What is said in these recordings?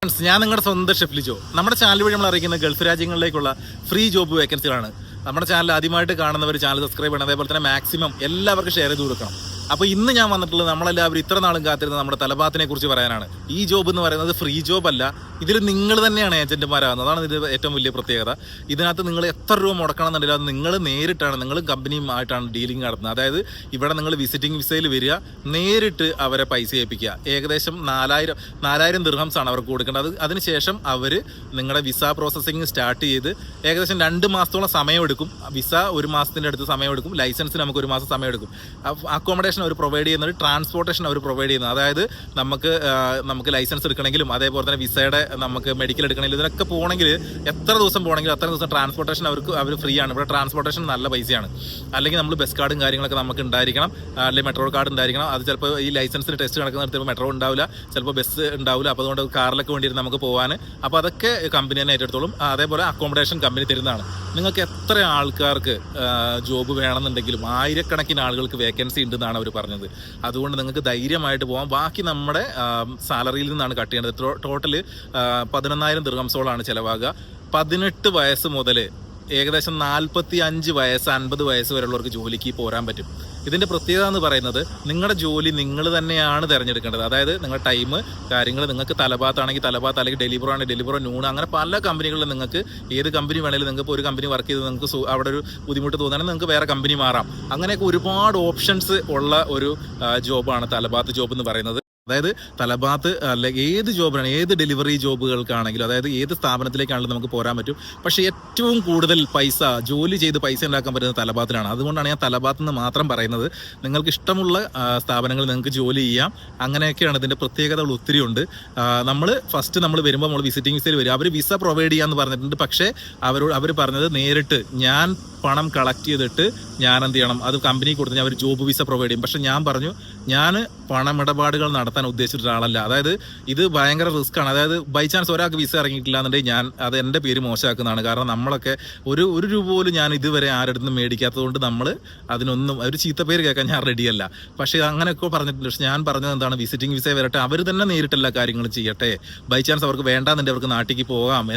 ഞാൻ നിങ്ങളുടെ സ്വന്തം ഷെഫ് ലിജോ. നമ്മുടെ ചാനൽ വഴി നമ്മൾ അറിയിക്കുന്ന ഗൾഫ് രാജ്യങ്ങളിലേക്കുള്ള ഫ്രീ ജോബ് വേക്കൻസികളാണ്. നമ്മുടെ ചാനൽ ആദ്യമായിട്ട് കാണുന്നവർ ചാനൽ സബ്സ്ക്രൈബ് ചെയ്യണം. അതേപോലെ തന്നെ മാക്സിമം എല്ലാവർക്കും ഷെയർ ചെയ്ത് കൊടുക്കണം. അപ്പോൾ ഇന്ന് ഞാൻ വന്നിട്ടുള്ളത് നമ്മളെല്ലാവരും ഇത്ര നാളും കാത്തിരുന്ന നമ്മുടെ തലബാത്തിനെ കുറിച്ച് പറയാനാണ്. ഈ ജോബ് എന്ന് പറയുന്നത് ഫ്രീ ജോബ് അല്ല, ഇതിൽ നിങ്ങൾ തന്നെയാണ് ഏജന്റുമാരാകുന്നത്. അതാണ് ഇത് ഏറ്റവും വലിയ പ്രത്യേകത. ഇതിനകത്ത് നിങ്ങൾ എത്ര രൂപ മുടക്കണം എന്നുണ്ടെങ്കിൽ അത് നിങ്ങൾ നേരിട്ടാണ്, നിങ്ങൾ കമ്പനിയുമായിട്ടാണ് ഡീലിംഗ് നടത്തുന്നത്. അതായത് ഇവിടെ നിങ്ങൾ വിസിറ്റിംഗ് വിസയിൽ വരിക, നേരിട്ട് അവരെ പൈസ ഏൽപ്പിക്കുക. ഏകദേശം 4000 ദിർഹംസാണ് അവർക്ക് കൊടുക്കേണ്ടത്. അതിനുശേഷം അവർ നിങ്ങളുടെ വിസ പ്രോസസ്സിങ് സ്റ്റാർട്ട് ചെയ്ത് ഏകദേശം 2 മാസത്തോളം സമയമെടുക്കും. വിസ 1 മാസത്തിൻ്റെ അടുത്ത് സമയമെടുക്കും. ലൈസൻസിന് നമുക്ക് 1 മാസം സമയമെടുക്കും. അക്കോമഡേഷൻ അവർ പ്രൊവൈഡ് ചെയ്യുന്നത്, ട്രാൻസ്പോർട്ടേഷൻ അവർ പ്രൊവൈഡ് ചെയ്യുന്നത്. അതായത് നമുക്ക് ലൈസൻസ് എടുക്കണമെങ്കിലും അതേപോലെ തന്നെ വിസയുടെ നമുക്ക് മെഡിക്കൽ എടുക്കണമെങ്കിലും ഇതിനൊക്കെ പോകണമെങ്കിൽ എത്ര ദിവസം പോകണമെങ്കിലും അത്ര ദിവസം ട്രാൻസ്പോർട്ടേഷൻ അവർ ഫ്രീ ആണ്. ഇവിടെ ട്രാൻസ്പോർട്ടേഷൻ നല്ല പൈസയാണ്. അല്ലെങ്കിൽ നമ്മൾ ബസ് കാർഡും കാര്യങ്ങളൊക്കെ നമുക്ക് ഉണ്ടായിരിക്കണം, അല്ലെങ്കിൽ മെട്രോ കാർഡ് ഉണ്ടായിരിക്കണം. അത് ചിലപ്പോൾ ഈ ലൈസൻസിന് ടെസ്റ്റ് നടക്കുന്ന ചിലപ്പോൾ മെട്രോ ഉണ്ടാവില്ല, ചിലപ്പോൾ ബസ് ഉണ്ടാവില്ല. അപ്പോൾ അതുകൊണ്ട് കാറിലൊക്കെ വേണ്ടിയിട്ട് നമുക്ക് പോകാൻ. അപ്പോൾ അതൊക്കെ കമ്പനി തന്നെ ഏറ്റെടുത്തോളും. അതേപോലെ അക്കോമഡേഷൻ കമ്പനി തരുന്നതാണ്. നിങ്ങൾക്ക് എത്ര ആൾക്കാർക്ക് ജോബ് വേണമെന്നുണ്ടെങ്കിലും ആയിരക്കണക്കിന് ആളുകൾക്ക് വേക്കൻസി ഉണ്ടെന്നാണ് അവർ പറഞ്ഞത്. അതുകൊണ്ട് നിങ്ങൾക്ക് ധൈര്യമായിട്ട് പോകാം. ബാക്കി നമ്മുടെ സാലറിയിൽ നിന്നാണ് കട്ട് ചെയ്യേണ്ടത്. ടോട്ടല് 11,000 ദിർഹംസോളാണ് ചിലവാകുക. 18 വയസ്സ് മുതൽ ഏകദേശം 45 വയസ്സ് 50 വയസ്സ് വരെയുള്ളവർക്ക് ജോലിക്ക് പോരാൻ പറ്റും. ഇതിൻ്റെ പ്രത്യേകത എന്ന് പറയുന്നത് നിങ്ങളുടെ ജോലി നിങ്ങൾ തന്നെയാണ് തിരഞ്ഞെടുക്കേണ്ടത്. അതായത് നിങ്ങളുടെ ടൈം കാര്യങ്ങൾ, നിങ്ങൾക്ക് തലബാത്താണെങ്കിൽ തലബാത്ത്, അല്ലെങ്കിൽ ഡെലിവറോ ആണെങ്കിൽ ഡെലിവറോ, നൂണ്, അങ്ങനെ പല കമ്പനികളിലും നിങ്ങൾക്ക് ഏത് കമ്പനി വേണമെങ്കിലും നിങ്ങൾക്ക് ഇപ്പോൾ ഒരു കമ്പനി വർക്ക് ചെയ്ത് നിങ്ങൾക്ക് അവിടെ ഒരു ബുദ്ധിമുട്ട് തോന്നുകയാണെങ്കിൽ നിങ്ങൾക്ക് വേറെ കമ്പനി മാറാം. അങ്ങനെയൊക്കെ ഒരുപാട് ഓപ്ഷൻസ് ഉള്ള ഒരു ജോബാണ് തലബാത്ത് ജോബ് എന്ന് പറയുന്നത്. അതായത് തലബാത്ത് അല്ലെങ്കിൽ ഏത് ജോബിനാണ്, ഏത് ഡെലിവറി ജോബുകൾക്കാണെങ്കിലും, അതായത് ഏത് സ്ഥാപനത്തിലേക്കാണെങ്കിലും നമുക്ക് പോരാൻ പറ്റും. പക്ഷേ ഏറ്റവും കൂടുതൽ ജോലി ചെയ്ത് പൈസ ഉണ്ടാക്കാൻ പറ്റുന്നത് തലബാത്തിലാണ്. അതുകൊണ്ടാണ് ഞാൻ തലബാത്ത് എന്ന് മാത്രം പറയുന്നത്. നിങ്ങൾക്ക് ഇഷ്ടമുള്ള സ്ഥാപനങ്ങളിൽ നിങ്ങൾക്ക് ജോലി ചെയ്യാം. അങ്ങനെയൊക്കെയാണ്. ഇതിൻ്റെ പ്രത്യേകതകൾ ഒത്തിരി ഉണ്ട്. നമ്മൾ വരുമ്പോൾ നമ്മൾ വിസിറ്റിംഗ് വിസയിൽ വരും. അവർ വിസ പ്രൊവൈഡ് ചെയ്യാമെന്ന് പറഞ്ഞിട്ടുണ്ട്. പക്ഷേ അവർ പറഞ്ഞത് നേരിട്ട് ഞാൻ പണം കളക്ട് ചെയ്തിട്ട് ഞാൻ എന്ത് ചെയ്യണം, അത് കമ്പനിക്ക് കൊടുത്ത് അവർ ജോബ് വിസ പ്രൊവൈഡ് ചെയ്യും. പക്ഷെ ഞാൻ പറഞ്ഞു, ഞാൻ പണമിടപാടുകൾ നടത്താൻ ഉദ്ദേശിച്ചിട്ട് ഒരാളല്ല. അതായത് ഇത് ഭയങ്കര റിസ്ക് ആണ്. അതായത് ബൈ ചാൻസ് ഒരാൾക്ക് വിസ ഇറങ്ങിയിട്ടില്ല എന്നുണ്ടെങ്കിൽ അത് എൻ്റെ പേര് മോശമാക്കുന്നതാണ്. കാരണം നമ്മളൊക്കെ ഒരു രൂപ പോലും ഞാൻ ഇതുവരെ ആരുടെ മേടിക്കാത്തത് കൊണ്ട് നമ്മൾ അതിനൊന്നും ഒരു ചീത്തപ്പേര് കേൾക്കാൻ ഞാൻ റെഡിയല്ല. പക്ഷേ അങ്ങനെയൊക്കെ പറഞ്ഞിട്ടുണ്ട്. പക്ഷെ ഞാൻ പറഞ്ഞത് എന്താണ്, വിസിറ്റിംഗ് വിസ വരട്ടെ, അവർ തന്നെ നേരിട്ടെല്ലാ കാര്യങ്ങളും ചെയ്യട്ടെ. ബൈ ചാൻസ് അവർക്ക് വേണ്ടാന്നുണ്ടെങ്കിൽ അവർക്ക് നാട്ടിലേക്ക് പോകാം.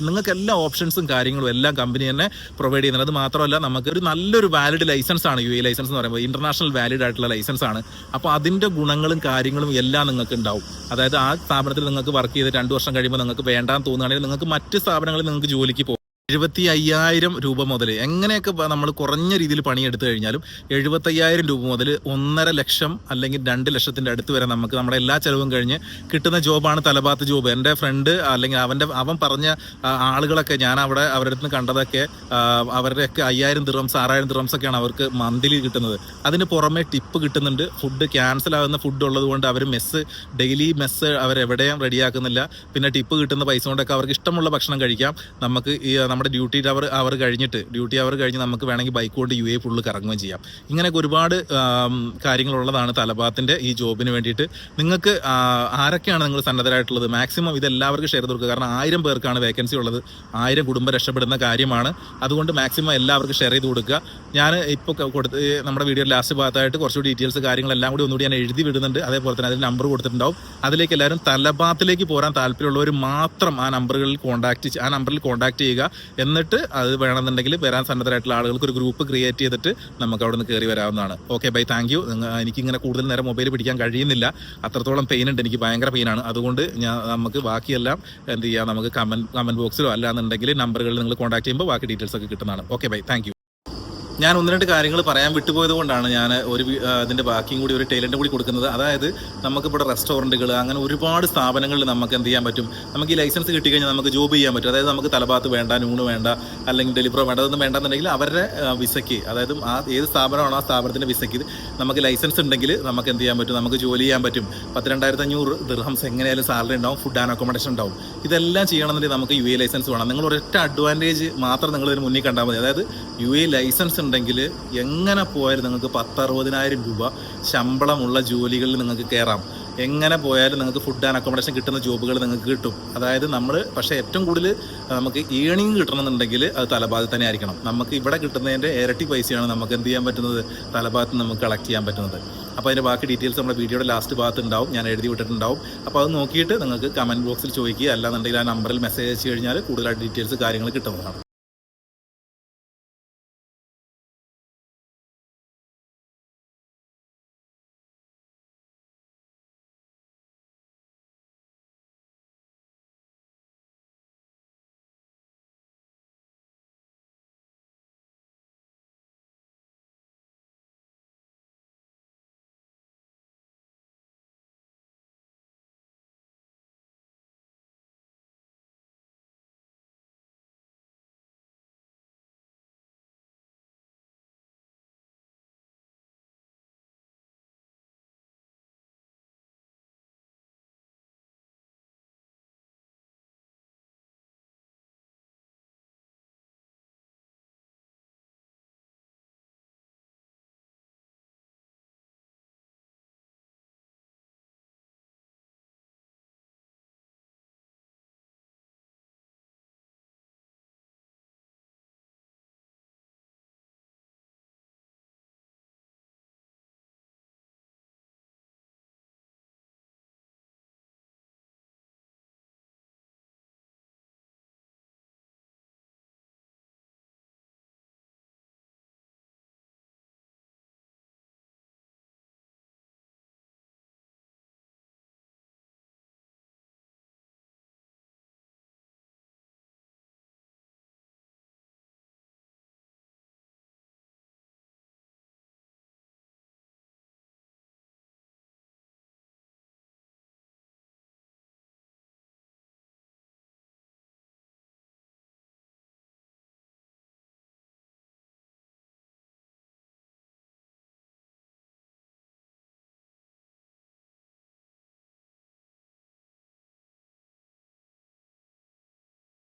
നിങ്ങൾക്ക് എല്ലാ ഓപ്ഷൻസും കാര്യങ്ങളും എല്ലാം കമ്പനി തന്നെ പ്രൊവൈഡ് ചെയ്യുന്നത്. അത് മാത്രമല്ല, നമുക്ക് ഒരു നല്ലൊരു വാലിഡ് ലൈസൻസ് ആണ് UAE ലൈസൻസ് എന്ന് പറയുമ്പോൾ. ഇന്റർനാഷണൽ വാലിഡ് ആയിട്ടുള്ള ലൈസൻസ് ആണ്. അപ്പോൾ അതിൻ്റെ ഗുണങ്ങളും കാര്യങ്ങളും എല്ലാം നിങ്ങൾക്ക് ഉണ്ടാവും. അതായത് ആ സ്ഥാപനത്തിൽ നിങ്ങൾക്ക് വർക്ക് ചെയ്ത് 2 വർഷം കഴിയുമ്പോൾ നിങ്ങൾക്ക് വേണ്ടാന്ന് തോന്നുകയാണെങ്കിൽ നിങ്ങൾക്ക് മറ്റ് സ്ഥാപനങ്ങളിൽ നിങ്ങൾക്ക് ജോലിക്ക് പോകും. 75,000 രൂപ മുതൽ, എങ്ങനെയൊക്കെ നമ്മൾ കുറഞ്ഞ രീതിയിൽ പണിയെടുത്തു കഴിഞ്ഞാലും 75,000 രൂപ മുതൽ 1.5 ലക്ഷം അല്ലെങ്കിൽ 2 ലക്ഷത്തിൻ്റെ അടുത്ത് വരെ നമുക്ക് നമ്മുടെ എല്ലാ ചിലവും കഴിഞ്ഞ് കിട്ടുന്ന ജോബാണ് തലബാത്ത് ജോബ്. എൻ്റെ ഫ്രണ്ട് അല്ലെങ്കിൽ അവൻ പറഞ്ഞ ആളുകളൊക്കെ ഞാൻ അവരുടെ അടുത്ത് നിന്ന് കണ്ടതൊക്കെ അവരുടെയൊക്കെ 5,000 ദിർഹംസ് 6,000 ദിർഹംസ് ഒക്കെയാണ് അവർക്ക് മന്ത്ലി കിട്ടുന്നത്. അതിന് പുറമെ ടിപ്പ് കിട്ടുന്നുണ്ട്. ഫുഡ് ക്യാൻസൽ ആകുന്ന ഫുഡ് ഉള്ളത് കൊണ്ട് അവർ ഡെയിലി മെസ്സ് അവരെവിടെയും റെഡിയാക്കുന്നില്ല. പിന്നെ ടിപ്പ് കിട്ടുന്ന പൈസ കൊണ്ടൊക്കെ അവർക്ക് ഇഷ്ടമുള്ള ഭക്ഷണം കഴിക്കാം. നമുക്ക് നമ്മുടെ ഡ്യൂട്ടി അവർ കഴിഞ്ഞ് നമുക്ക് വേണമെങ്കിൽ ബൈക്ക് കൊണ്ട് UAE ഫുള്ള് കറങ്ങുകയും ചെയ്യാം. ഇങ്ങനെയൊക്കെ ഒരുപാട് കാര്യങ്ങളുള്ളതാണ് തലബാത്തിൻ്റെ ഈ ജോബിന് വേണ്ടിയിട്ട്. നിങ്ങൾക്ക് ആരൊക്കെയാണ് നിങ്ങൾ സന്നദ്ധരായിട്ടുള്ളത്, മാക്സിമം ഇതെല്ലാവർക്കും ഷെയർ ചെയ്ത് കൊടുക്കുക. കാരണം 1000 പേർക്കാണ് വേക്കൻസി ഉള്ളത്. 1000 കുടുംബം രക്ഷപ്പെടുന്ന കാര്യമാണ്. അതുകൊണ്ട് മാക്സിമം എല്ലാവർക്കും ഷെയർ ചെയ്ത് കൊടുക്കുക. ഞാൻ ഇപ്പോൾ നമ്മുടെ വീഡിയോ ലാസ്റ്റ് ഭാഗത്തായിട്ട് കുറച്ച് ഡീറ്റെയിൽസ് കാര്യങ്ങളെല്ലാം കൂടി ഞാൻ എഴുതി വിടുന്നുണ്ട്. അതേപോലെ തന്നെ അതിൽ നമ്പർ കൊടുത്തിട്ടുണ്ടാവും. അതിലേക്ക് എല്ലാവരും തലബാത്തിലേക്ക് പോരാൻ താല്പര്യമുള്ളവർ മാത്രം ആ നമ്പറിൽ കോൺടാക്ട് ചെയ്യുക. എന്നിട്ട് അത് വേണമെന്നുണ്ടെങ്കിൽ വരാൻ സന്നദ്ധരായിട്ടുള്ള ആളുകൾക്ക് ഒരു ഗ്രൂപ്പ് ക്രിയേറ്റ് ചെയ്തിട്ട് നമുക്ക് അവിടെ നിന്ന് കയറി വരാവുന്നതാണ്. Okay, bye, thank you. എനിക്കിങ്ങനെ കൂടുതൽ നേരം മൊബൈൽ പിടിക്കാൻ കഴിയുന്നില്ല. അത്രത്തോളം പെയിൻ ഉണ്ട്, എനിക്ക് ഭയങ്കര പെയിനാണ്. അതുകൊണ്ട് നമുക്ക് ബാക്കിയെല്ലാം എന്ത് ചെയ്യാം, നമുക്ക് കമൻറ്റ് ബോക്സിലോ അല്ലാന്നുണ്ടെങ്കിൽ നമ്പറുകളിൽ നിങ്ങൾ കോൺടാക്ട് ചെയ്യുമ്പോൾ ബാക്കി ഡീറ്റെയിൽസ് ഒക്കെ കിട്ടുന്നതാണ്. Okay, bye, thank you. ഞാൻ 1-2 കാര്യങ്ങൾ പറയാൻ വിട്ടുപോയത് കൊണ്ടാണ് ഞാൻ അതിൻ്റെ ബാക്കിയും കൂടി ഒരു ടൈലൻറ്റും കൂടി കൊടുക്കുന്നത്. അതായത് നമുക്കിവിടെ റെസ്റ്റോറൻറ്റുകൾ അങ്ങനെ ഒരുപാട് സ്ഥാപനങ്ങളിൽ നമുക്ക് എന്ത് ചെയ്യാൻ പറ്റും, നമുക്ക് ഈ ലൈസൻസ് കിട്ടിക്കഴിഞ്ഞാൽ നമുക്ക് ജോബ് ചെയ്യാൻ പറ്റും. അതായത് നമുക്ക് തലബാത്ത് വേണ്ട, നൂണ് വേണ്ട, അല്ലെങ്കിൽ ഡെലിവറോ വേണ്ട, അതൊന്നും വേണ്ടെന്നുണ്ടെങ്കിൽ അവരുടെ വിസയ്ക്ക്, അതായത് ഏത് സ്ഥാപനമാണോ ആ സ്ഥാപനത്തിൻ്റെ വിസയ്ക്ക് നമുക്ക് ലൈസൻസ് ഉണ്ടെങ്കിൽ നമുക്ക് എന്ത് ചെയ്യാൻ പറ്റും, നമുക്ക് ജോലി ചെയ്യാൻ പറ്റും. 12,500 ദിർഹംസ് എങ്ങനെയായാലും സാലറി ഉണ്ടാവും, ഫുഡ് ആൻഡ് അക്കോമഡേഷൻ ഉണ്ടാവും. ഇതെല്ലാം ചെയ്യണമെന്നുണ്ടെങ്കിൽ നമുക്ക് UAE ലൈസൻസ് വേണം. നിങ്ങൾ ഒരൊറ്റ അഡ്വാൻറ്റേജ് മാത്രം നിങ്ങൾ ഇതിന് മുന്നിൽ കണ്ടാൽ മതി. അതായത് UAE ലൈസൻസ് ഉണ്ടെങ്കിൽ എങ്ങനെ പോയാലും നിങ്ങൾക്ക് 10-60,000 രൂപ ശമ്പളമുള്ള ജോലികളിൽ നിങ്ങൾക്ക് കയറാം. എങ്ങനെ പോയാലും നിങ്ങൾക്ക് ഫുഡ് ആൻഡ് അക്കോമഡേഷൻ കിട്ടുന്ന ജോബുകൾ നിങ്ങൾക്ക് കിട്ടും. അതായത് പക്ഷേ ഏറ്റവും കൂടുതൽ നമുക്ക് ഏണിങ് കിട്ടണമെന്നുണ്ടെങ്കിൽ അത് തലബാത്തിൽ തന്നെ ആയിരിക്കണം. നമുക്ക് ഇവിടെ കിട്ടുന്നതിൻ്റെ ഇരട്ടി പൈസയാണ് നമുക്ക് എന്ത് ചെയ്യാൻ പറ്റുന്നത്, തലബാത്തിൽ നമുക്ക് കളക്ട് ചെയ്യാൻ പറ്റുന്നത്. അപ്പോൾ അതിൻ്റെ ബാക്കി ഡീറ്റെയിൽസ് നമ്മുടെ വീഡിയോയുടെ ലാസ്റ്റ് ഭാഗത്ത് ഉണ്ടാവും, ഞാൻ എഴുതി വിട്ടിട്ടുണ്ടാവും. അപ്പോൾ അത് നോക്കിയിട്ട് നിങ്ങൾക്ക് കമൻറ്റ് ബോക്സിൽ ചോദിക്കുക, അല്ലാന്നുണ്ടെങ്കിൽ ആ നമ്പറിൽ മെസ്സേജ് അയച്ചു കഴിഞ്ഞാൽ കൂടുതലായിട്ട് ഡീറ്റെയിൽസ് കാര്യങ്ങൾ കിട്ടുന്നതാണ്.